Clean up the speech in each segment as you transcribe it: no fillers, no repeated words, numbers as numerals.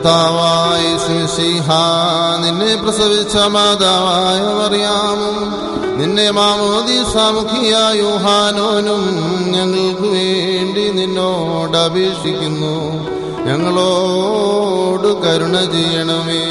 കർത്താവായ യേശുമിശിഹാ, നിന്നെ പ്രസവിച്ച മാതാവായ മറിയാമും നിന്നെ മാമോദീസാമുഖിയായ യോഹാനോനും ഞങ്ങൾക്ക് വേണ്ടി നിന്നോട് അപേക്ഷിക്കുന്നു. ഞങ്ങളോട് കരുണ ചെയ്യണമേ.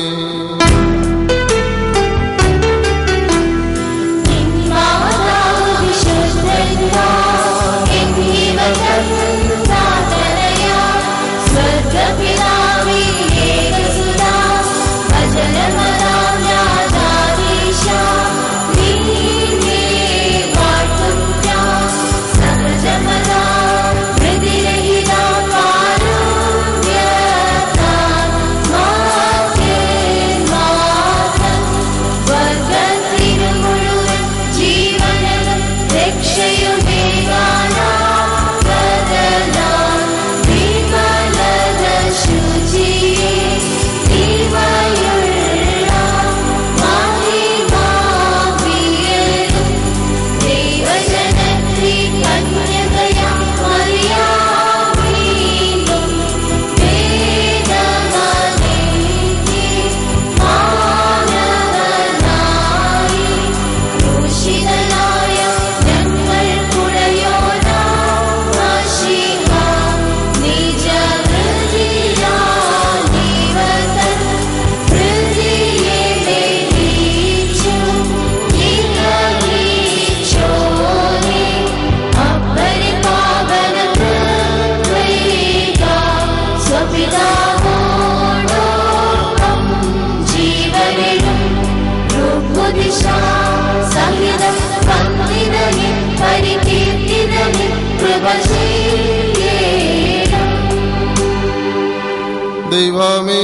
ദൈവമേ,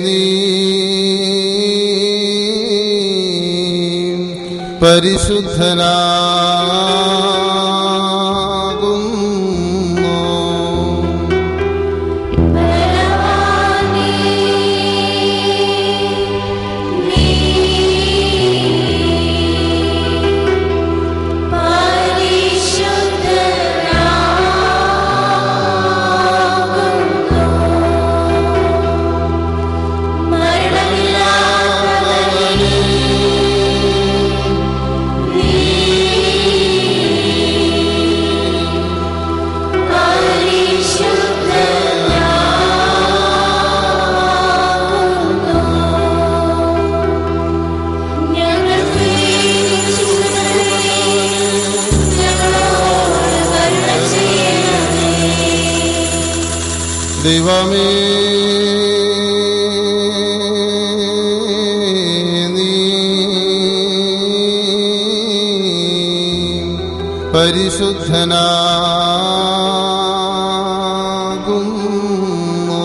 നീ പരിശുദ്ധനാകുന്നു. ദൈവമേ, നീ പരിശുദ്ധനാകുന്നു.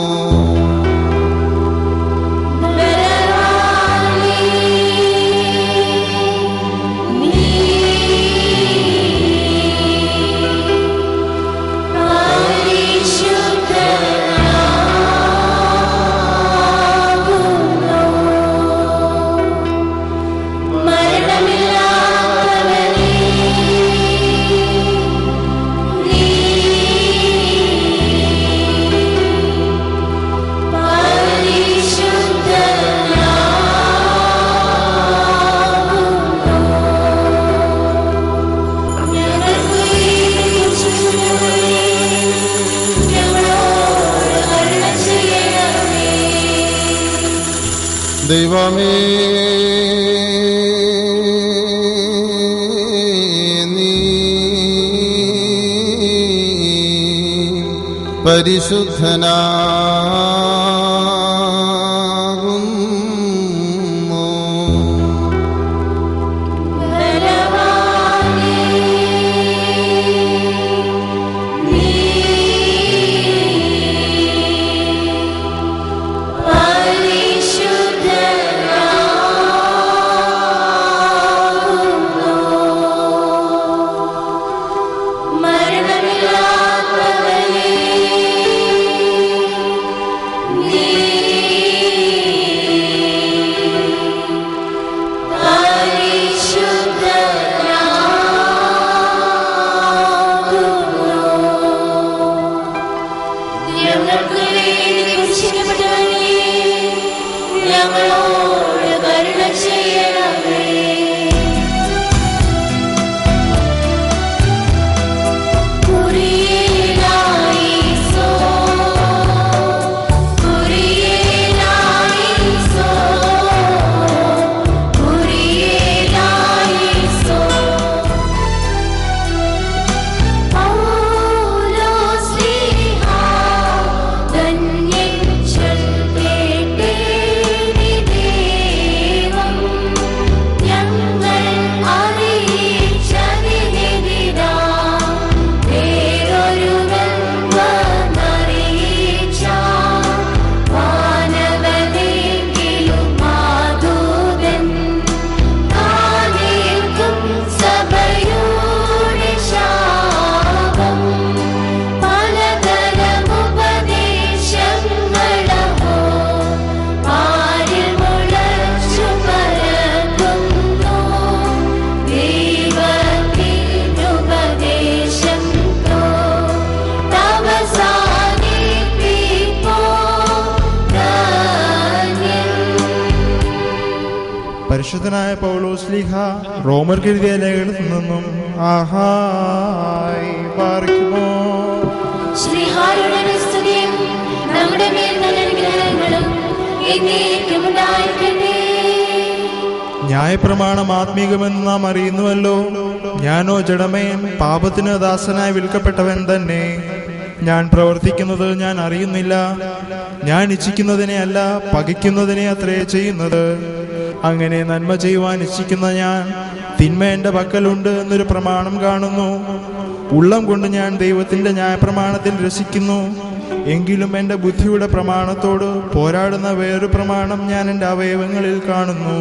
ദൈവമേ, നീ പരിശുദ്ധനാകുന്നു. മരണമില്ലാത്തവനേ, നീ പരിശുദ്ധനായ പൗലോസ് ശ്ലീഹ റോമർക്കെഴുതിയ ലേഖനത്തിൽ നിന്നും ആഹായ് പാർക്കുമോ. ശ്രീഹായുടെ സ്തുതിയും നമ്മുടെ മേൽ നല്ല അനുഗ്രഹങ്ങളും എന്നേക്കും ഉണ്ടായിരിക്കട്ടെ. ന്യായപ്രമാണം ആത്മീകമെന്ന് നാം അറിയുന്നുവല്ലോ. ഞാനോ ജഡമയൻ, പാപത്തിന് ദാസനായി വിൽക്കപ്പെട്ടവൻ തന്നെ. ഞാൻ പ്രവർത്തിക്കുന്നത് ഞാൻ അറിയുന്നില്ല. ഞാൻ ഇച്ഛിക്കുന്നതിനെ അല്ല, പകയ്ക്കുന്നതിനെ അത്രേ ചെയ്യുന്നത്. അങ്ങനെ നന്മ ചെയ്യുവാൻ ഇച്ഛിക്കുന്ന ഞാൻ തിന്മ എൻ്റെ പക്കലുണ്ട് എന്നൊരു പ്രമാണം കാണുന്നു. ഉള്ളം കൊണ്ട് ഞാൻ ദൈവത്തിൻ്റെ ന്യായപ്രമാണത്തിൽ രസിക്കുന്നു. എങ്കിലും എൻ്റെ ബുദ്ധിയുടെ പ്രമാണത്തോട് പോരാടുന്ന വേറൊരു പ്രമാണം ഞാൻ എൻ്റെ അവയവങ്ങളിൽ കാണുന്നു.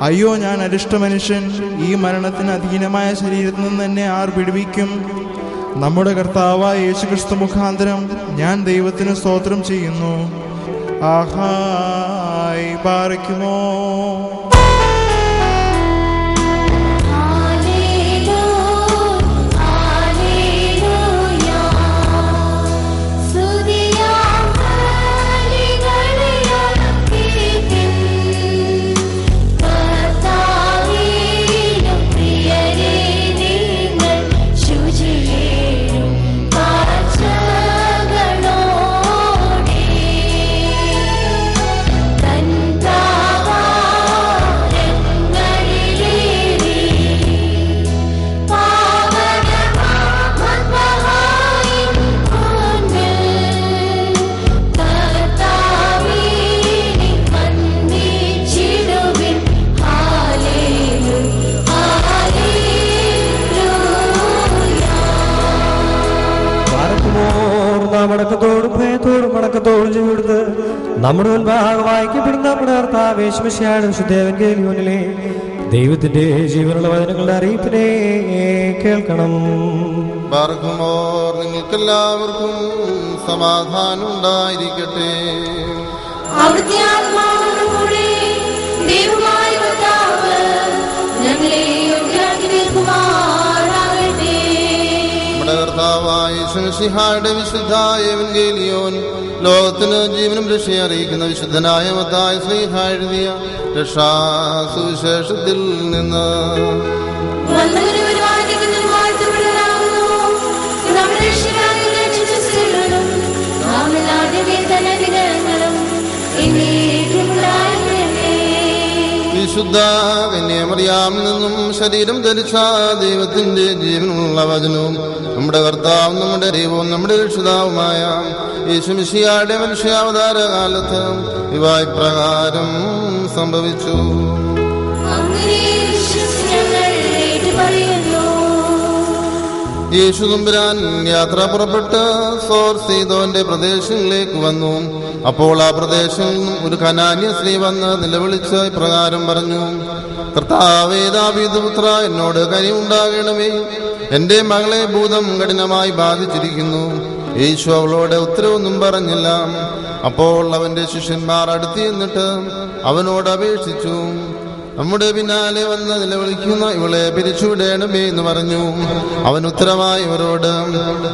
അയ്യോ, ഞാൻ അരിഷ്ട മനുഷ്യൻ! ഈ മരണത്തിന് അധീനമായ ശരീരത്തിൽ നിന്ന് എന്നെ ആർ വിടുവിക്കും? നമ്മുടെ കർത്താവായ യേശുക്രിസ്തു മുഖാന്തരം ഞാൻ ദൈവത്തിന് സ്തോത്രം ചെയ്യുന്നു. ആഹായ് പാർക്കുമോ. മടക്കത്തോടും ഭയത്തോടും മടക്കത്തോടും ചെയ്തെടുത്ത് നമ്മുടെ മുൻപാകെ വായിക്കപ്പെടുന്ന നമ്മുടെ കർത്താവ് യേശുമിശിഹായുടെ വിശുദ്ധ എവങ്കേലിയോനിലെ ദൈവത്തിന്റെ ജീവനുള്ള വചനങ്ങളുടെ അറിയിപ്പിനെ കേൾക്കണം. ബാർക്കുമോർ, നിങ്ങൾക്കെല്ലാവർക്കും സമാധാനം ഉണ്ടായിരിക്കട്ടെ. അവിടുത്തെ ആത്മാവോടുകൂടി ദൈവമായ കർത്താവ് ഞങ്ങളെ യോഗ്യരാക്കി തീർക്കുമാറാകട്ടെ. നമ്മുടെ കർത്താവായ യേശുമിശിഹായുടെ വിശുദ്ധ എവങ്കേലിയോൻ ലോകത്തിന് ജീവനും രക്ഷയെ അറിയിക്കുന്ന വിശുദ്ധനായ മത്തായി ശ്ലീഹ എഴുതിയ രക്ഷാസുവിശേഷത്തിൽ നിന്ന്. വിശുദ്ധ കന്യാമറിയാമിൽ നിന്നും ശരീരം ധരിച്ച ദൈവത്തിന്റെ ജീവനുള്ള വചനവും നമ്മുടെ കർത്താവും നമ്മുടെ ദൈവവും നമ്മുടെ രക്ഷിതാവുമായ യേശുമിശിഹായുടെ മനുഷ്യാവതാര കാലത്ത് ഇവ ഇപ്രകാരം സംഭവിച്ചു. യേശു തമ്പുരാൻ യാത്ര പുറപ്പെട്ട് സോർ സീദോന്റെ പ്രദേശങ്ങളിലേക്ക് വന്നു. അപ്പോൾ ആ പ്രദേശങ്ങളിൽ നിന്നും ഒരു കനാന്യ സ്ത്രീ വന്ന് നിലവിളിച്ച് ഇപ്രകാരം പറഞ്ഞു: കർത്താവേ, ദാവീദ് പുത്ര, എന്നോട് കനിവുണ്ടാകണമേ, എന്റെ മകളെ ഭൂതം കഠിനമായി ബാധിച്ചിരിക്കുന്നു. യേശു അവളോട് ഉത്തരവൊന്നും പറഞ്ഞില്ല. അപ്പോൾ അവന്റെ ശിഷ്യന്മാർ അടുത്ത് ചെന്നിട്ട് അവനോട് അപേക്ഷിച്ചു: നമ്മുടെ പിന്നാലെ വന്ന് നിലവിളിക്കുന്ന ഇവളെ പിരിച്ചുവിടേണമേ എന്ന് പറഞ്ഞു. അവൻ ഉത്തരമായി ഇവരോട്: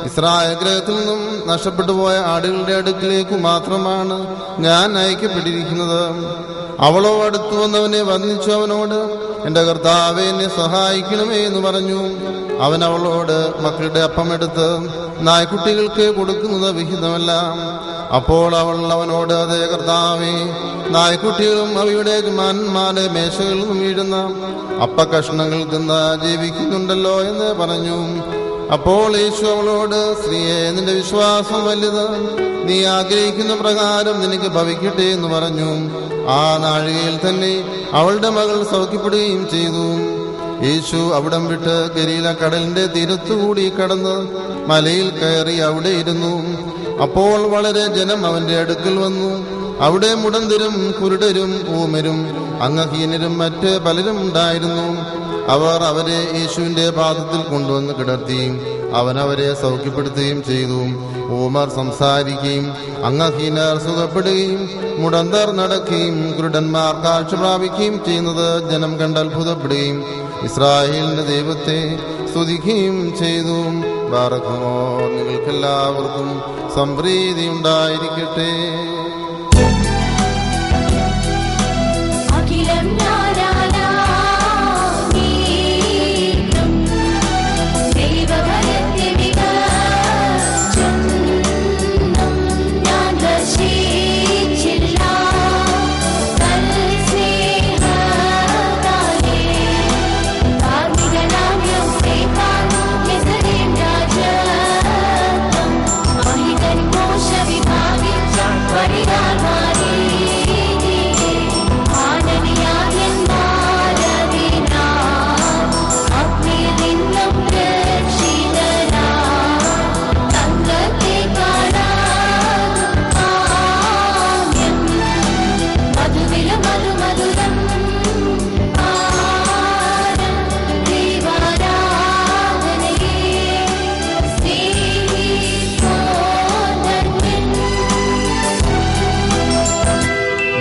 ഇസ്രായേൽ ഗൃഹത്തിൽ നിന്നും നഷ്ടപ്പെട്ടു പോയ ആടുകളുടെ അടുക്കിലേക്ക് മാത്രമാണ് ഞാൻ അയക്കപ്പെട്ടിരിക്കുന്നത്. അവളോ അടുത്തു വന്നവനെ വന്ദിച്ചു അവനോട്: എന്റെ കർത്താവേ, എന്നെ സഹായിക്കണമേ എന്ന് പറഞ്ഞു. അവൻ അവളോട്: മക്കളുടെ അപ്പമെടുത്ത് നായ്ക്കുട്ടികൾക്ക് കൊടുക്കുന്നത് വിഹിതമല്ല. അപ്പോൾ അവൾ അവനോട്: അതേ കർത്താവേ, നായ്ക്കുട്ടികളും അവയുടെ യജമാനന്മാരുടെ മേശകളിൽ നിന്നും വീഴുന്ന അപ്പക്കഷ്ണങ്ങൾ തിന്ന് ജീവിക്കുന്നുണ്ടല്ലോ എന്ന് പറഞ്ഞു. അപ്പോൾ യേശു അവളോട്: സ്ത്രീയെ, നിന്റെ വിശ്വാസം വലുത്, നീ ആഗ്രഹിക്കുന്ന പ്രകാരം നിനക്ക് ഭവിക്കട്ടെ എന്ന് പറഞ്ഞു. ആ നാഴികയിൽ തന്നെ അവളുടെ മകൾ സൗഖ്യപ്പെടുകയും ചെയ്തു. യേശു അവിടം വിട്ട് ഗലീല കടലിന്റെ തീരത്തുകൂടി കടന്ന് മലയിൽ കയറി അവിടെ ഇരുന്നു. അപ്പോൾ വളരെ ജനം അവന്റെ അടുക്കൽ വന്നു. അവിടെ മുടന്തരും കുരുടരും ഊമരും അംഗഹീനരും മറ്റ് പലരും ഉണ്ടായിരുന്നു. അവർ അവരെ യേശുവിന്റെ പാദത്തിൽ കൊണ്ടുവന്ന് കിടത്തി. അവൻ അവരെ സൗഖ്യപ്പെടുത്തുകയും ചെയ്തു. ഊമർ സംസാരിക്കുകയും അംഗഹീനർ സുഖപ്പെടുകയും മുടന്തർ നടക്കുകയും കുരുടന്മാർ കാഴ്ച പ്രാപിക്കുകയും ചെയ്യുന്നത് ജനം കണ്ട് അത്ഭുതപ്പെടുകയും ഇസ്രായേലിന്റെ ദൈവത്തെ സ്തുതിക്കുകയും ചെയ്തു. ബാറക്കുമോ, നിങ്ങൾക്കെല്ലാവർക്കും സംപ്രീതി ഉണ്ടായിരിക്കട്ടെ. അഖിലം ഞാനായി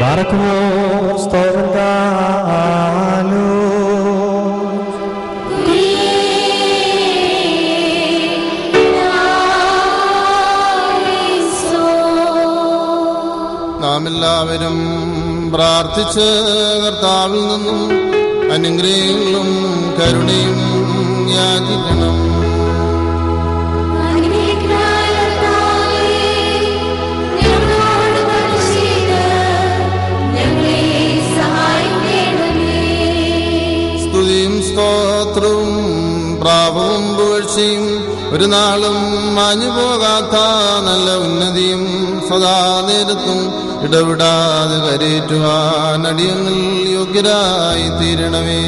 Barakumo Stovandalo നാം എല്ലാവരും പ്രാർത്ഥിച്ച് കർത്താവിൽ നിന്നും അനുഗ്രഹങ്ങളും കരുണയും യാചിക്കണം. സ്തുതിയും സ്തോത്രവും പ്രാപവും പുകഴ്ചയും ഒരു നാളും മാഞ്ഞു പോകാത്ത നല്ല ഉന്നതിയും സദാ നേരത്തും ഇടവിടാതെ കരയേറ്റുവാൻ അടിയങ്ങൾ യോഗ്യരായി തീരണമേ.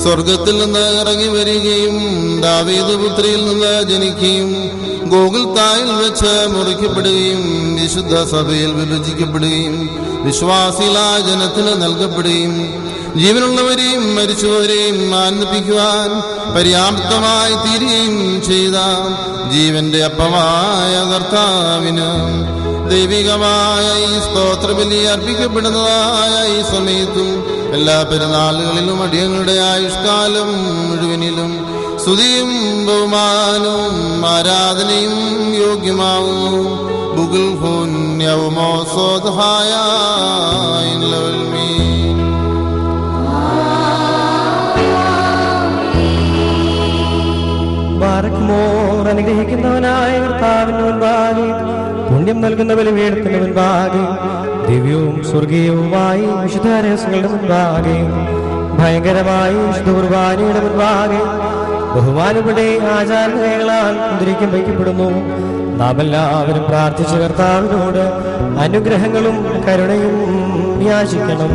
സ്വർഗത്തിൽ നിന്ന് ഇറങ്ങി വരികയും ദാവീദ് പുത്രിയിൽ നിന്ന് ജനിക്കുകയും ഗോകുൽത്തായിൽ വെച്ച് മുറിക്കപ്പെടുകയും വിശുദ്ധ സഭയിൽ വിഭജിക്കപ്പെടുകയും വിശ്വാസികളായ ജനത്തിന് നൽകപ്പെടുകയും ജീവനുള്ളവരെയും മരിച്ചവരെയും ആനന്ദിപ്പിക്കുവാൻ പര്യാപ്തമായി തീരുകയും ചെയ്ത ജീവന്റെ അപ്പമായ കർത്താവിന് ദൈവികമായ ഈ സ്തോത്രബലി അർപ്പിക്കപ്പെടുന്നതായ ഈ സമയത്തും എല്ലാ പെരുന്നാളുകളിലും അടിയങ്ങളുടെ ആയുഷ്കാലം മുഴുവനിലും സ്തുതിയും ബഹുമാനവും ആരാധനയും യോഗ്യമാവുന്നു. ബുഗുൽ ഹുന്യവുമോ സ്വതഹായ ബാരക്കുമോർ അനുഗ്രഹിക്കുന്നവനായ കർത്താവിന് മുൻപാകെ പുണ്യം നൽകുന്ന ബലിപീഠത്തിന് മുൻപാകെ ദിവ്യവും സ്വർഗീയവുമായി വിശുദ്ധ രഹസ്യങ്ങളുടെ മുൻപാകെ ഭയങ്കരമായി വിശുദ്ധ കുർബാനയുടെ മുൻപാകെ ബഹുമാനപ്പെട്ട ആചാരങ്ങളാൽ കുതിരിക്കും വയ്ക്കപ്പെടുന്നു. നാം എല്ലാവരും പ്രാർത്ഥിച്ച കർത്താവിനോട് അനുഗ്രഹങ്ങളും കരുണയും യാചിക്കണം.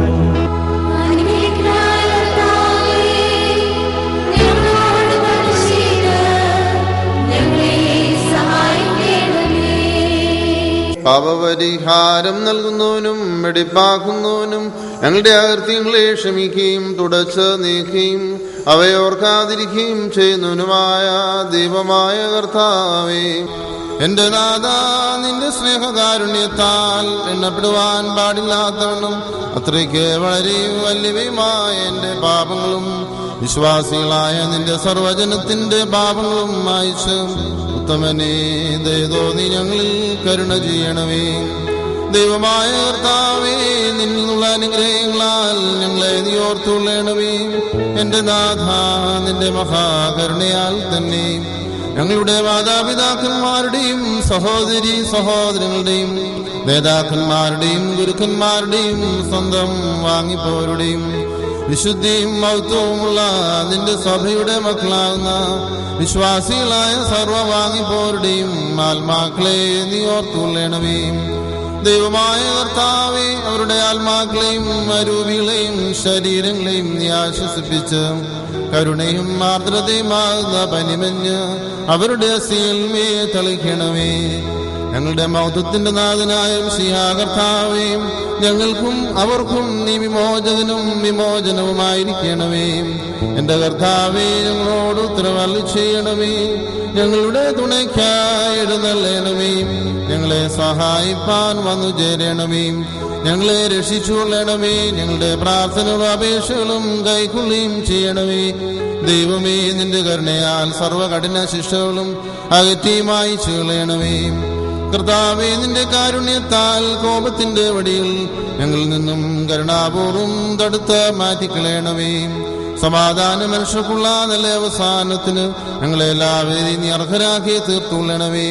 പാപപരിഹാരം നൽകുന്നവനും വെടിപ്പാക്കുന്നവനും ഞങ്ങളുടെ അകൃത്യങ്ങളെ ക്ഷമിക്കുകയും തുടച്ച് നീക്കുകയും അവയോർക്കാതിരിക്കുകയും ചെയ്യുന്നവനുമായ ദൈവമായ കർത്താവേ, എന്റെ നാഥാ, നിന്റെ സ്നേഹകാരുണ്യത്താൽ എണ്ണപ്പെടുവാൻ പാടില്ലാത്തവണ്ണം അത്രയ്ക്ക് വളരെ വലിയവയുമായ എന്റെ പാപങ്ങളും വിശ്വാസികളായ നിന്റെ സർവജനത്തിന്റെ പാപങ്ങളും മായിച്ച് ഉത്തമനെ ദയതോന്നി ഞങ്ങളിൽ കരുണ ചെയ്യണമേ. ദൈവമായ കർത്താവേ, നിന്നിൽ നിന്നുള്ള അനുഗ്രഹങ്ങളാൽ ഞങ്ങളെ നീ ഓർത്തുകൊള്ളണമേ. എന്റെ നാഥ, നിന്റെ മഹാകരുണയാൽ തന്നെ ഞങ്ങളുടെ മാതാപിതാക്കന്മാരുടെയും സഹോദരി സഹോദരങ്ങളുടെയും നേതാക്കന്മാരുടെയും ഗുരുക്കന്മാരുടെയും സ്വന്തം വാങ്ങിപ്പോരുടെയും വിശുദ്ധിയും മഹത്വവുമുള്ള നിന്റെ സഭയുടെ മക്കളാകുന്ന വിശ്വാസികളായ സർവവാങ്ങിപ്പോരുടെയും ആത്മാക്കളെ നീ ഓർത്തുകൊള്ളണമേ. ദൈവമായ കർത്താവേ, അവരുടെ ആത്മാക്കളെയും അരൂപികളെയും ശരീരങ്ങളെയും നീ ആശ്വസിപ്പിച്ച് കരുണയും ആർദ്രതയുമാകുന്ന പനിമഞ്ഞ് അവരുടെ അസ്ഥിയിന്മേ തളിക്കണമേ. ഞങ്ങളുടെ മൗത്വത്തിന്റെ നാഥനായ മിശിഹാ കർത്താവേ, ഞങ്ങൾക്കും അവർക്കും നീ വിമോചകനും വിമോചനവുമായിരിക്കണമേ. എന്റെ കർത്താവേ, ഞങ്ങളോട് ഉത്തരവരുളി ചെയ്യണമേ. ഞങ്ങളുടെ തുണയ്ക്കായി എഴുന്നള്ളണമേ. ഞങ്ങളെ സഹായിപ്പാൻ വന്നു ചേരണമേ. ഞങ്ങളെ രക്ഷിച്ചുകൊള്ളണമേ. ഞങ്ങളുടെ പ്രാർത്ഥനകളും അപേക്ഷകളും കൈക്കൊള്ളുകയും ചെയ്യണമേ. ദൈവമേ, നിന്റെ കരുണയാൽ സർവകഠിന ശിക്ഷകളും അകറ്റിയുമായി ചെയ്യണമേ. കർത്താവേ, നിന്റെ കാരുണ്യത്താൽ കോപത്തിന്റെ വടിയിൽ ഞങ്ങളിൽ നിന്നും കരുണാപൂർവം തടുത്ത് മാറ്റിക്കളയണമേ. സമാധാന മനുഷ്യർക്കുള്ള നല്ല അവസാനത്തിന് ഞങ്ങളെല്ലാവരെയും നീ അർഹരാക്കി തീർത്തുകൊള്ളണമേ.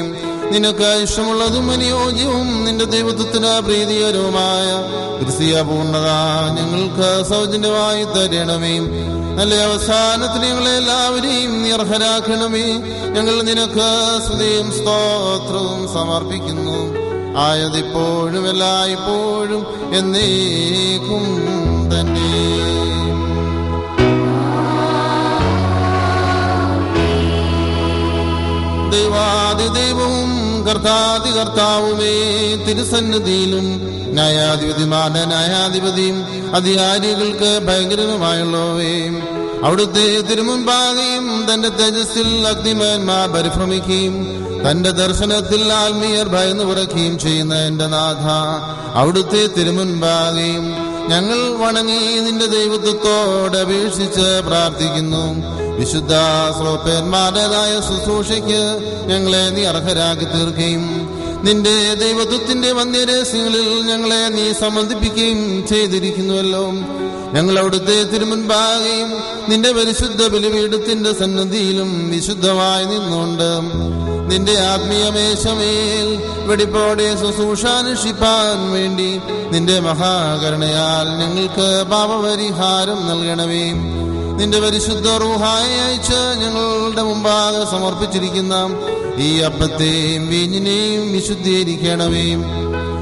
നിനക്ക് ഇഷ്ടമുള്ളതും അനുയോജ്യവും നിന്റെ ദൈവത്വത്തിന് പ്രീതികരവുമായ ക്രിസ്തീയ പൂർണ്ണത ഞങ്ങൾക്ക് സൗജന്യമായി തരണമേ. നല്ല അവസാനത്തിന് ഞങ്ങളെല്ലാവരെയും നീ അർഹരാക്കണമേ. ഞങ്ങൾ നിനക്ക് സ്തുതിയും സ്തോത്രവും സമർപ്പിക്കുന്നു. ആയതിപ്പോഴും എല്ലായ്പ്പോഴും എന്നേക്കും തന്നെ. ദൈവാദിദൈവവും കർത്താതി കർത്താവുമേ, തിരുസന്നിധിയിലും ന്യായാധിപതിമാന ന്യായാധിപതിയും അധികാരികൾക്ക് ഭയങ്കരനുമായുള്ളവേ, അവിടുത്തെ തിരുമുൻപാകെയും തന്റെ തേജസ്സിൽ അഗ്നിമാന്മാർ പരിഭ്രമിക്കുകയും തന്റെ ദർശനത്തിൽ ആത്മീയർ ഭയന്നു വിറക്കുകയും ചെയ്യുന്ന എന്റെ നാഥ, അവിടുത്തെ തിരുമുൻപാകെയും ഞങ്ങൾ വണങ്ങി നിന്റെ ദൈവത്വത്തോടെ അപേക്ഷിച്ച് പ്രാർത്ഥിക്കുന്നു. വിശുദ്ധ ശ്രോപ്പന്മാരുടേതായ ശുശ്രൂഷയ്ക്ക് ഞങ്ങളെ നീ അർഹരാക്കി തീർക്കുകയും നിന്റെ ദൈവത്വത്തിന്റെ വന്യരഹസ്യങ്ങളിൽ ഞങ്ങളെ നീ സംബന്ധിപ്പിക്കുകയും ചെയ്തിരിക്കുന്നുവല്ലോ. ഞങ്ങൾ അവിടുത്തെ തിരുമുൻപാകെയും നിന്റെ പരിശുദ്ധ ബലിപീഠത്തിന്റെ സന്നിധിയിലും വിശുദ്ധമായി നിന്നുകൊണ്ട് നിന്റെ ആത്മീയമേശമേൽ വെടിപ്പോടെ ശുശ്രൂഷാനുഷ്ഠിപ്പാൻ വേണ്ടി നിന്റെ മഹാകരുണയാൽ ഞങ്ങൾക്ക് പാപപരിഹാരം നൽകണമേ. നിന്റെ പരിശുദ്ധ റൂഹായെ അയച്ച് ഞങ്ങളുടെ മുമ്പാകെ സമർപ്പിച്ചിരിക്കുന്ന ഈ അപ്പത്തെയും വീഞ്ഞിനെയും വിശുദ്ധീകരിക്കണമേ.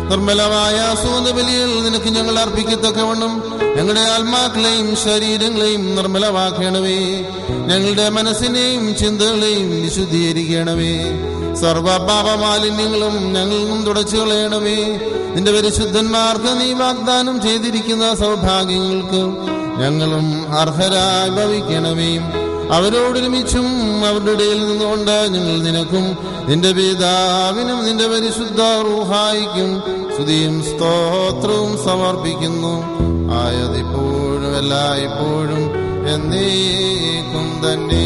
നിർമ്മലമായ സുഗന്ധബലിയിൽ നിനക്ക് ഞങ്ങൾ അർപ്പിക്കത്തക്കവണ്ണം ഞങ്ങളുടെ ആത്മാക്കളെയും ശരീരങ്ങളെയും നിർമ്മലമാക്കണമേ. ഞങ്ങളുടെ മനസ്സിനെയും ചിന്തകളെയും വിശുദ്ധീകരിക്കണമേ. സർവപാപമാലിന്യങ്ങളും ഞങ്ങളിൽ നിന്നും തുടച്ചു കളയണമേ. നിന്റെ പരിശുദ്ധന്മാർക്ക് നീ വാഗ്ദാനം ചെയ്തിരിക്കുന്ന സൗഭാഗ്യങ്ങൾക്ക് ഞങ്ങളും അർഹരായി ഭവിക്കണമേ. അവരോടൊരുമിച്ചും അവരുടെ ഇടയിൽ നിന്നുകൊണ്ട് ഞങ്ങൾ നിനക്കും നിന്റെ പിതാവിനും നിന്റെ പരിശുദ്ധ റൂഹായിക്കും സ്തുതിയും സ്തോത്രവും സമർപ്പിക്കുന്നു. ആയതിപ്പോഴും എല്ലായ്പ്പോഴും എന്നേക്കും തന്നെ.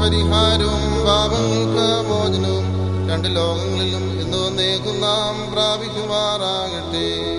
പരിഹാരവും പാപങ്ങൾക്ക് മോചനവും രണ്ട് ലോകങ്ങളിലും എന്നേക്കും നാം പ്രാപിക്കുമാറാകട്ടെ.